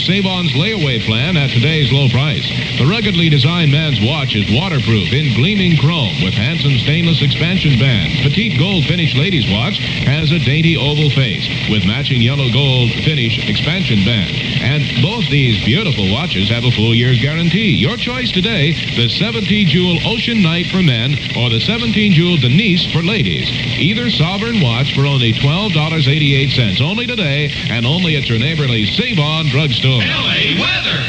Save-On's layaway plan at today's low price. The ruggedly designed man's watch is waterproof in gleaming chrome with handsome stainless expansion band. Petite gold finish ladies' watch has a dainty oval face with matching yellow gold finish expansion band. And both these beautiful watches have a full year's guarantee. Your choice today, the 17-jewel Ocean Night for men or the 17-jewel Denise for ladies. Either sovereign watch for only $12.88. Only today and only at your neighborly Save-On drugstore. LA weather.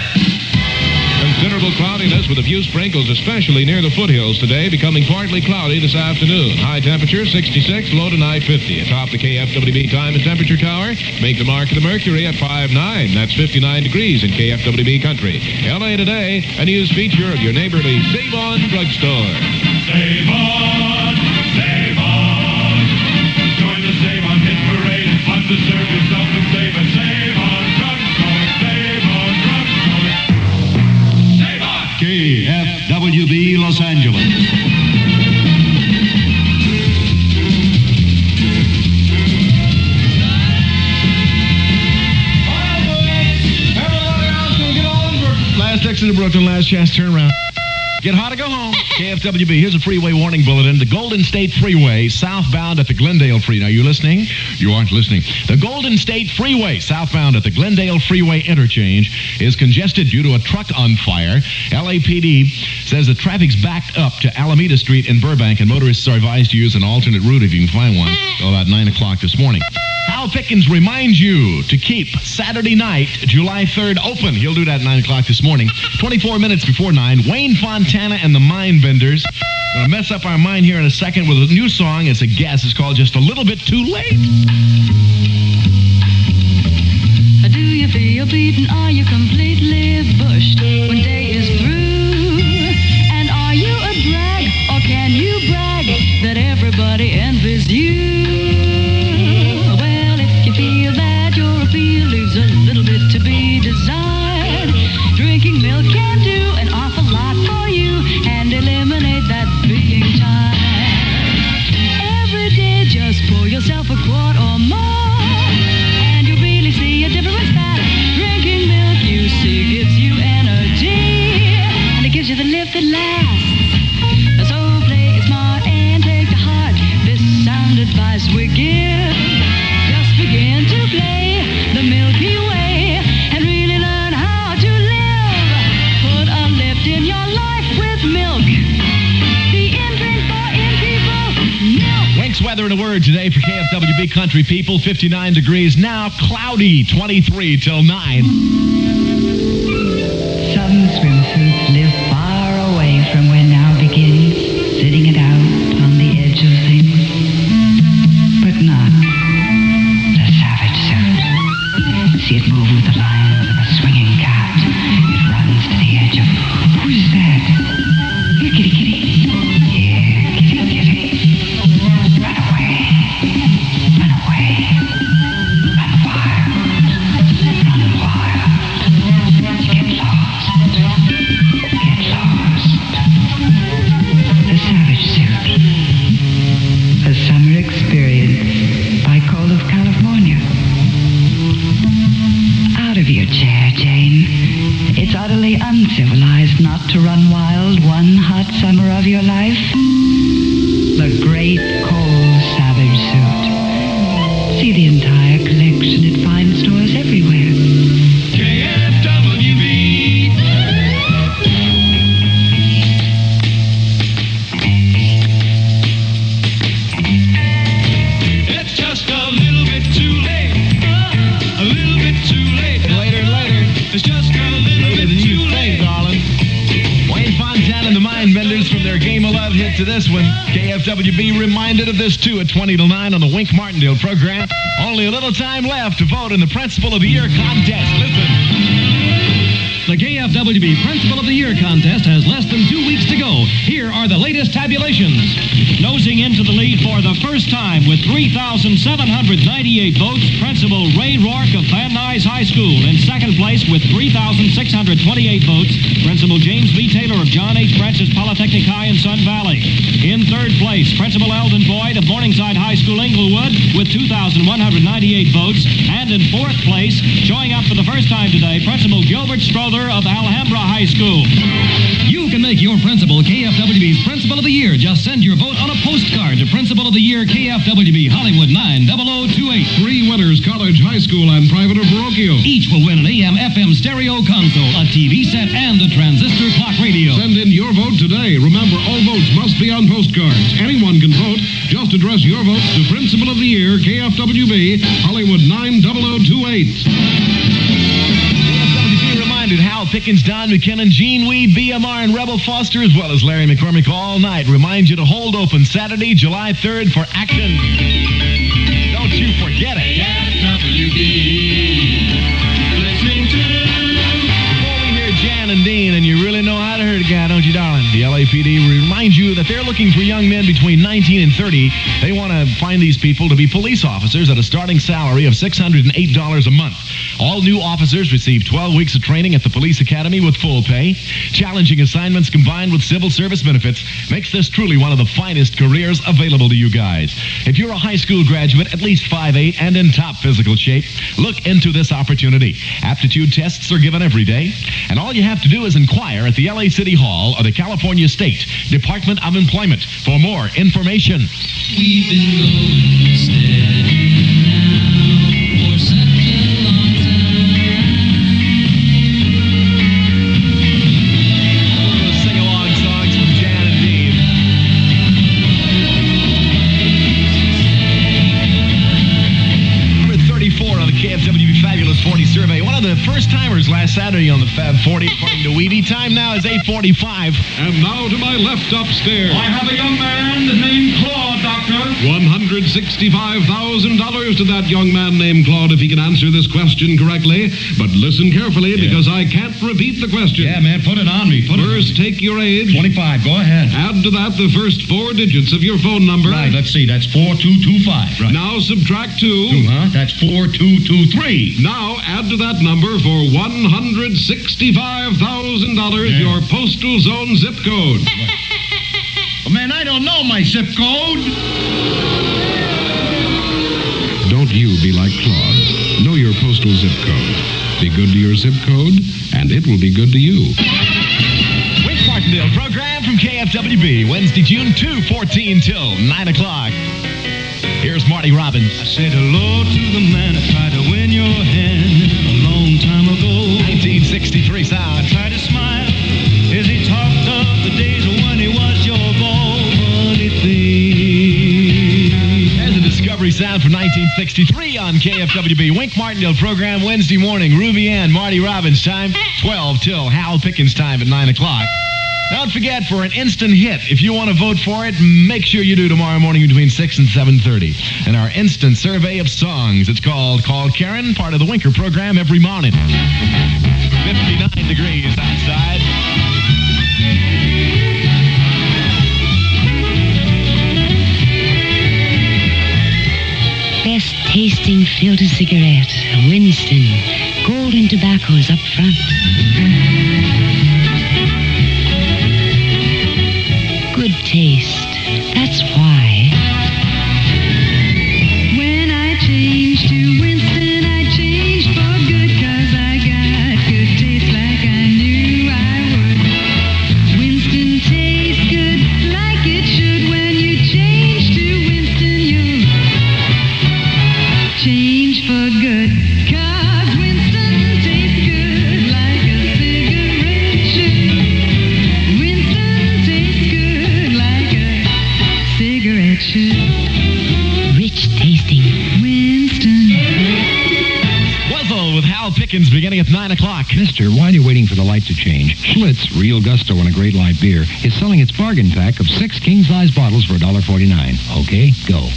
Considerable cloudiness with a few sprinkles, especially near the foothills today, becoming partly cloudy this afternoon. High temperature 66, low tonight 50. Atop the KFWB time and temperature tower, make the mark of the mercury at 5.9. That's 59 degrees in KFWB country. LA today, a news feature of your neighborly Save-On drugstore. Save on, save on. Join the Save On hit parade. Fun to serve yourself and save a Save On drugstore. Save On drugstore. Save On. KFWB Los Angeles. Last exit of Brooklyn, last chance, turn around. Get hot or go home. KFWB, here's a freeway warning bulletin. The Golden State Freeway, southbound at the Glendale Freeway. Now, you listening? You aren't listening. The Golden State Freeway, southbound at the Glendale Freeway interchange, is congested due to a truck on fire. LAPD says the traffic's backed up to Alameda Street in Burbank, and motorists are advised to use an alternate route if you can find one. Till about 9 o'clock this morning. Hal Pickens reminds you to keep Saturday night, July 3rd, open. He'll do that at 9 o'clock this morning. 24 minutes before 9, Wayne Fontana and the Mindbenders. Going to mess up our mind here in a second with a new song. It's a guess. It's called Just a Little Bit Too Late. Do you feel beaten? Are you completely bushed when day is through? And are you a drag, or can you brag that everybody envies you? Feel that your appeal leaves a little bit to be desired. Drinking milk can do an awful lot for you and eliminate that being tired. Every day just pour yourself a quart or more and you really see a difference that drinking milk, you see, gives you energy and it gives you the lift that lasts. So play it smart and take to heart this sound advice we give. Begin to play the Milky Way and really learn how to live. Put a lift in your life with milk. The in drink for in people, milk. Winks weather in a word today for KFWB country people. 59 degrees now, cloudy, 23 till 9. Some swimsuits live far away from where now begins, sitting it out on the edge of things, but not see it move with the lines of a swinging cat. It runs to the edge of... Who's that? Here, kitty, kitty. Yeah, kitty, kitty. Run away. Run away. Run wild. Run wild. Get lost. Get lost. The Savage Suit. A summer experience by Call of California. Out of your chair, Jane. It's utterly uncivilized not to run wild one hot summer of your life. The Great Cole Savage Suit. See the entire collection at fine stores everywhere. KFWB. It's just a little bit too late. A little bit too late. Later. It's just a little bit too late, darling. Wayne Fontana and the Mindbenders from their Game of Love hit to this one. KFWB reminded of this, too, at 20 till 9 on the Wink Martindale program. Only a little time left to vote in the Principal of the Year contest. Listen. The KFWB KFWB Principal of the Year contest has less than 2 weeks to go. Here are the latest tabulations. Nosing into the lead for the first time with 3,798 votes, Principal Ray Rourke of Van Nuys High School. In second place with 3,628 votes, Principal James B. Taylor of John H. Francis Polytechnic High in Sun Valley. In third place, Principal Eldon Boyd of Morningside High School, Inglewood, with 2,198 votes. And in fourth place, showing up for the first time today, Principal Gilbert Strother of Alhambra High School. You can make your principal KFWB's Principal of the Year. Just send your vote on a postcard to Principal of the Year, KFWB, Hollywood 90028. 3 winners, college, high school, and private or parochial. Each will win an AM/FM stereo console, a TV set, and a transistor clock radio. Send in your vote today. Remember, all votes must be on postcards. Anyone can vote. Just address your votes to Principal of the Year, KFWB, Hollywood 90028. KFWB reminded Hal Pickens, Don McKinnon, Gene Weed, BMR, and Rebel Foster, as well as Larry McCormick all night. Remind you to hold open Saturday, July 3rd for action. Don't you forget it. Listening to Before we hear Jan and Dean, and you really know how to hurt a guy, don't you, darling? The LAPD reminds you that they're looking for young men between 19 and 30. They want to find these people to be police officers at a starting salary of $608 a month. All new officers receive 12 weeks of training at the police academy with full pay. Challenging assignments combined with civil service benefits makes this truly one of the finest careers available to you guys. If you're a high school graduate, at least 5'8", and in top physical shape, look into this opportunity. Aptitude tests are given every day, and all you have to do is inquire at the LA City Hall or the California State Department of Employment for more information. We've been going steady now for such a long time. Sing-along songs from Jan and Dean. Number 34 on the KFWB Fabulous 40 survey. One of the first-timers last Saturday on the Fab 40, according to Weedy. Time now is 8:45. And now to my left upstairs. I have a young man named Claude, Doctor. $165,000 to that young man named Claude if he can answer this question correctly. But listen carefully because I can't repeat the question. Yeah, man, put it on me. First, take your age. 25, go ahead. Add to that the first 4 digits of your phone number. Right, let's see, that's 4225. Right. Now subtract 2. 2, huh? That's 4223. Now add to that number for $165,000 Yeah. your postal zone zip code. Well, man, I don't know my zip code. Don't you be like Claude. Know your postal zip code. Be good to your zip code, and it will be good to you. Wink Martindale program from KFWB, Wednesday, June 2, 14 till 9 o'clock. Here's Marty Robbins. I said hello to the man that tried to win your hand a long time ago. 1963 sound. I tried to smile as he talked of the days when he was your boy. Funny thing. There's a Discovery sound from 1963 on KFWB. Wink Martindale program Wednesday morning. Ruby Ann, Marty Robbins time, 12 till Hal Pickens time at 9 o'clock. Don't forget, for an instant hit, if you want to vote for it, make sure you do tomorrow morning between 6 and 7:30. And our instant survey of songs. It's called Call Karen, part of the Winker program every morning. 59 degrees outside. Best tasting filter cigarette, Winston. Golden tobaccos up front. Good taste. That's why. When I changed to Winston, I changed for good, 'cause I got good taste like I knew I would. Winston tastes good like it should. When you change to Winston, you change for good, 'cause Winston tastes good like a cigarette should. Winston tastes good like a cigarette should. Rich tasting. Winston. Wuzzle with Hal Pickens beginning at 9 o'clock. Mister, while you're waiting for the light to change, Schlitz Real Gusto and a Great Light Beer is selling its bargain pack of 6 king-size bottles for $1.49. Okay, go.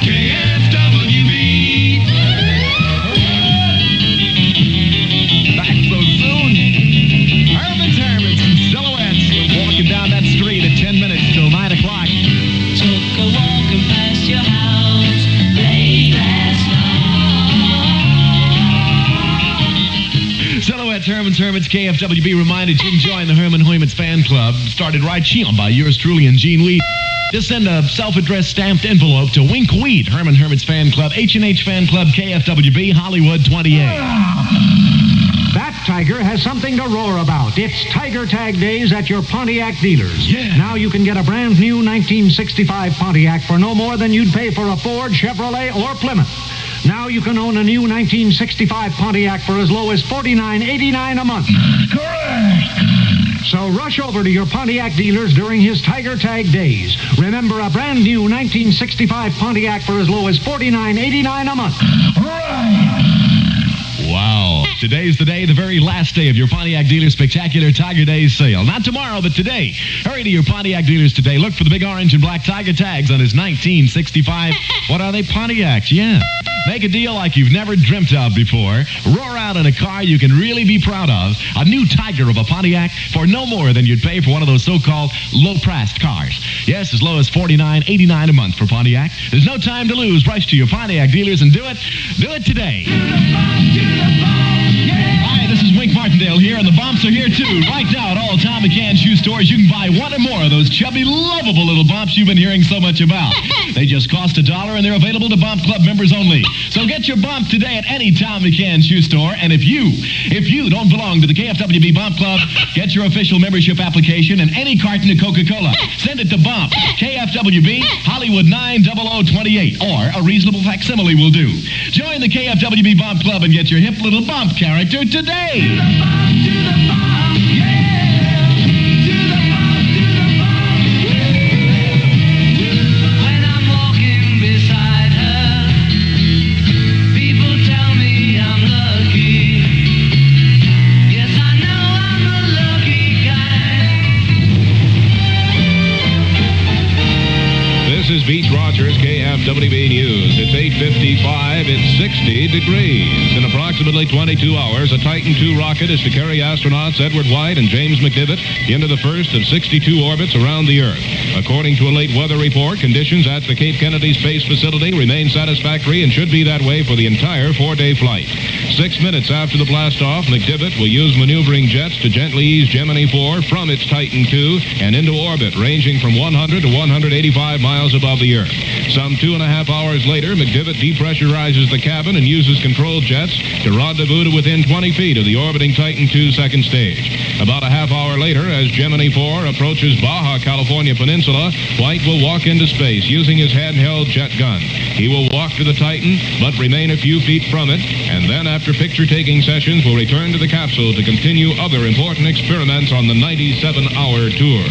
KFWB. Back so soon. It's Herman's Hermits. KFWB reminded you can join the Herman Hoymans fan club. Started right here by yours truly and Gene Weed. Just send a self-addressed stamped envelope to Wink Weed, Herman Hermits fan club, H&H fan club, KFWB, Hollywood 28. That Tiger has something to roar about. It's Tiger Tag Days at your Pontiac dealers. Yeah. Now you can get a brand new 1965 Pontiac for no more than you'd pay for a Ford, Chevrolet, or Plymouth. Now you can own a new 1965 Pontiac for as low as $49.89 a month. Correct. So rush over to your Pontiac dealers during his Tiger Tag Days. Remember, a brand new 1965 Pontiac for as low as $49.89 a month. Wow. Today's the day, the very last day of your Pontiac dealer's spectacular Tiger Days sale. Not tomorrow, but today. Hurry to your Pontiac dealers today. Look for the big orange and black Tiger tags on his 1965. What are they? Pontiacs, yeah. Make a deal like you've never dreamt of before. Roar out in a car you can really be proud of. A new Tiger of a Pontiac for no more than you'd pay for one of those so-called low-priced cars. Yes, as low as $49.89 a month for Pontiac. There's no time to lose. Rush to your Pontiac dealers and do it. Do it today. Hi, this is Wink Martindale here, and the bumps are here too. Right now at all Tom McCann shoe stores, you can buy one or more of those chubby, lovable little bumps you've been hearing so much about. They just cost $1, and they're available to Bump Club members only. So get your bump today at any Tom McCann shoe store, and if you don't belong to the KFWB Bump Club, get your official membership application and any carton of Coca-Cola. Send it to Bump, KFWB, Hollywood 90028, or a reasonable facsimile will do. Join the KFWB Bump Club and get your hip little bump character today. Beach Rogers, KFWB News. It's 8:55. It's 60 degrees. In approximately 22 hours, a Titan II rocket is to carry astronauts Edward White and James McDivitt into the first of 62 orbits around the Earth. According to a late weather report, conditions at the Cape Kennedy Space Facility remain satisfactory and should be that way for the entire 4-day flight. 6 minutes after the blastoff, McDivitt will use maneuvering jets to gently ease Gemini 4 from its Titan II and into orbit, ranging from 100 to 185 miles above the Earth. Some 2.5 hours later, McDivitt depressurizes the cabin and uses controlled jets to rendezvous to within 20 feet of the orbiting Titan II second stage. About a half hour later, as Gemini 4 approaches Baja California Peninsula, White will walk into space using his handheld jet gun. He will walk to the Titan, but remain a few feet from it, and then after picture-taking sessions will return to the capsule to continue other important experiments on the 97-hour tour.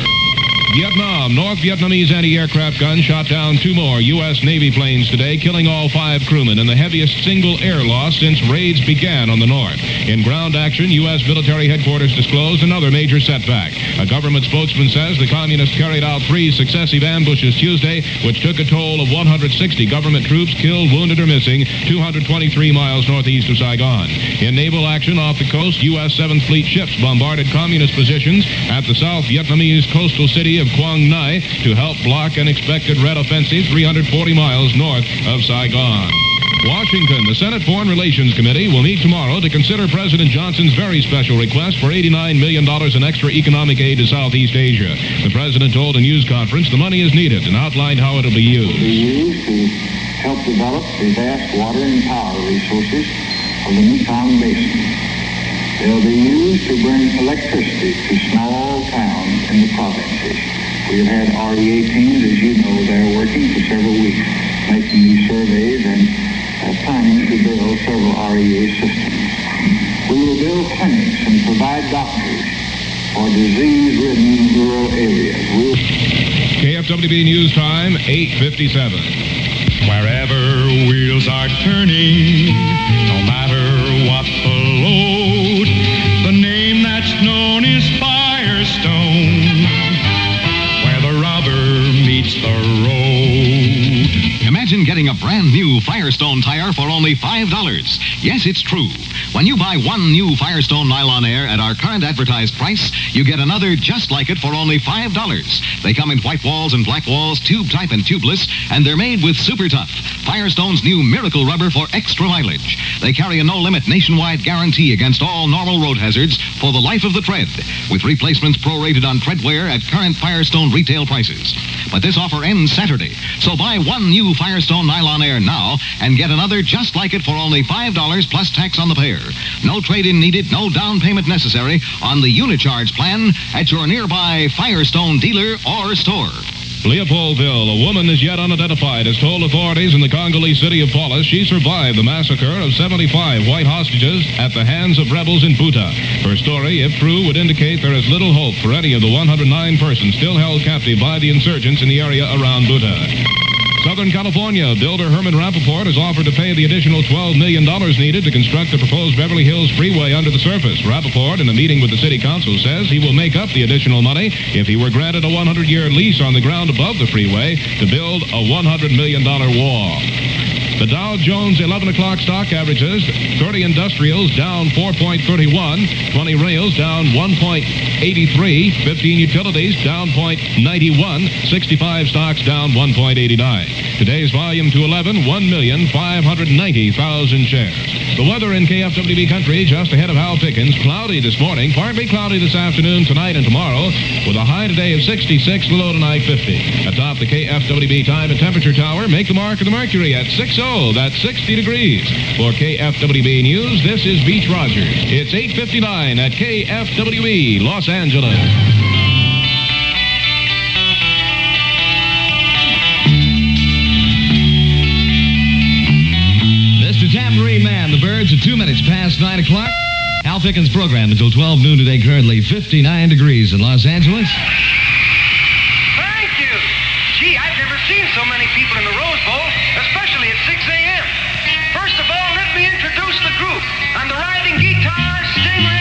Vietnam. North Vietnamese anti-aircraft guns shot down 2 more U.S. Navy planes today, killing all 5 crewmen and the heaviest single air loss since raids began on the north. In ground action, U.S. military headquarters disclosed another major setback. A government spokesman says the communists carried out 3 successive ambushes Tuesday, which took a toll of 160 government troops killed, wounded, or missing 223 miles northeast of Saigon. In naval action off the coast, U.S. 7th Fleet ships bombarded communist positions at the South Vietnamese coastal city of Quang Nai to help block an expected Red offensive 340 miles north of Saigon. Washington. The Senate Foreign Relations Committee will meet tomorrow to consider President Johnson's very special request for $89 million in extra economic aid to Southeast Asia. The president told a news conference the money is needed and outlined how it will be used. It will be used to help develop the vast water and power resources of the Mekong Basin. They'll be used to bring electricity to small towns in the provinces. We've had REA teams, as you know, there working for several weeks, making these surveys and planning to build several REA systems. We will build clinics and provide doctors for disease-ridden rural areas. KFWB News Time, 8:57. Wherever wheels are turning, no matter what the load, the name that's known is Firestone, where the rubber meets the road. Imagine getting a a brand new Firestone tire for only $5. Yes, it's true. When you buy one new Firestone Nylon Air at our current advertised price, you get another just like it for only $5. They come in white walls and black walls, tube type and tubeless, and they're made with Super Tough, Firestone's new miracle rubber for extra mileage. They carry a no-limit nationwide guarantee against all normal road hazards for the life of the tread, with replacements prorated on treadwear at current Firestone retail prices. But this offer ends Saturday, so buy one new Firestone Nylon Air now and get another just like it for only $5 plus tax on the pair. No trade-in needed, no down payment necessary on the Unicharge plan at your nearby Firestone dealer or store. Leopoldville, a woman as yet unidentified has told authorities in the Congolese city of Paulus she survived the massacre of 75 white hostages at the hands of rebels in Buta. Her story, if true, would indicate there is little hope for any of the 109 persons still held captive by the insurgents in the area around Buta. Southern California, builder Herman Rappaport has offered to pay the additional $12 million needed to construct the proposed Beverly Hills Freeway under the surface. Rappaport, in a meeting with the city council, says he will make up the additional money if he were granted a 100-year lease on the ground above the freeway to build a $100 million wall. The Dow Jones 11 o'clock stock averages 30 industrials down 4.31, 20 rails down 1.83, 15 utilities down 0.91, 65 stocks down 1.89. Today's volume to 1,590,000 shares. The weather in KFWB country just ahead of Hal Pickens. Cloudy this morning, partly cloudy this afternoon, tonight, and tomorrow, with a high today of 66, the low tonight 50. Atop the KFWB time and temperature tower, make the mark of the mercury at 60. That's 60 degrees. For KFWB News, this is Beach Rogers. It's 8:59 at KFWB, Los Angeles. Mr. Tambourine Man, the birds are 2 minutes past 9 o'clock. Hal Pickens' program until 12 noon today, currently 59 degrees in Los Angeles. Thank you. Gee, I've never seen so many people in the Rose Bowl, especially at 6 a.m. First of all, let me introduce the group. On the riding guitar, Stingray.